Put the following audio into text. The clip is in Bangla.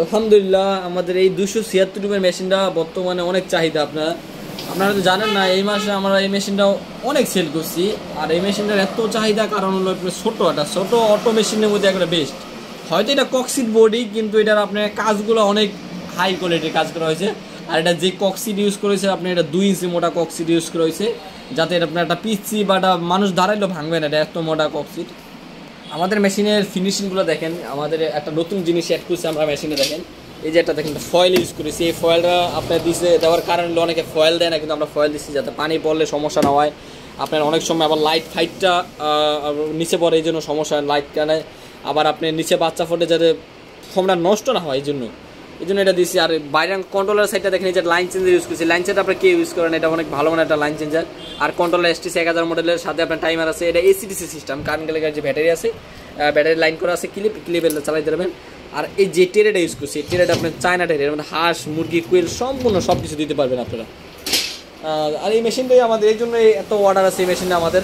আলহামদুলিল্লাহ আমাদের এই 276 রুমের মেশিনটা বর্তমানে অনেক চাহিদা। আপনারা তো জানেন না, এই মাসে আমরা এই মেশিনটাও অনেক সেল করছি। আর এই মেশিনটার এত চাহিদা কারণ হলো ছোট অটো মেশিনের মধ্যে একটা বেস্ট। হয়তো এটা কক্সিট বডি, কিন্তু এটার আপনার কাজগুলো অনেক হাই কোয়ালিটির কাজ করা হয়েছে। আর এটা যে কক্সিট ইউজ করেছে আপনি, এটা 2 ইঞ্চি মোটা কক্সিট ইউজ করা হয়েছে, যাতে এটা আপনার একটা পিচ্ছি বা মানুষ দাঁড়াইলেও ভাঙবে না, এটা এত মোটা কক্সিট। আমাদের মেশিনের ফিনিশিংগুলো দেখেন, আমাদের একটা নতুন জিনিস অ্যাড করছি আমরা মেশিনে। দেখেন এই যে একটা দেখেন ফয়েল ইউজ করেছি। এই ফয়েলটা আপনার দেওয়ার কারণে অনেকে ফয়েল দেয় না, কিন্তু আমরা ফয়েল দিচ্ছি যাতে পানি পড়লে সমস্যা না হয়। আপনার অনেক সময় আবার লাইট ফাইটটা নিচে পড়ে, এই জন্য সমস্যা লাইট কারণে। আবার আপনি নিচে বাচ্চা ফোটে যাতে ফোমটা নষ্ট না হয়, এই জন্য এটা দিচ্ছি। আর বাইরের কন্ট্রোলার সাইডটা দেখেন, এই যে লাইন চেঞ্জার ইউজ করছি। লাইন চেঞ্জার আপনার কে ইউজ করেন, এটা অনেক ভালো মানে একটা লাইন চেঞ্জার। আর কন্ট্রোলার STC 1000 মডেলের সাথে আপনার টাইমার আছে। এটা ACDC সিস্টেম, কারেন্ট গেলে যে ব্যাটারি আছে, ব্যাটারি লাইন করা আছে, ক্লিপে চালাইতে পারবেন। আর এই যে টেরেটা ইউজ করছি, টেরেটা আপনার চায়না টেরের মানে হাঁস মুরগি কুইল সম্পূর্ণ সব কিছু দিতে পারবেন আপনারা। আর এই মেশিনটাই আমাদের এই জন্য এত অর্ডার আছে এই মেশিনটা আমাদের।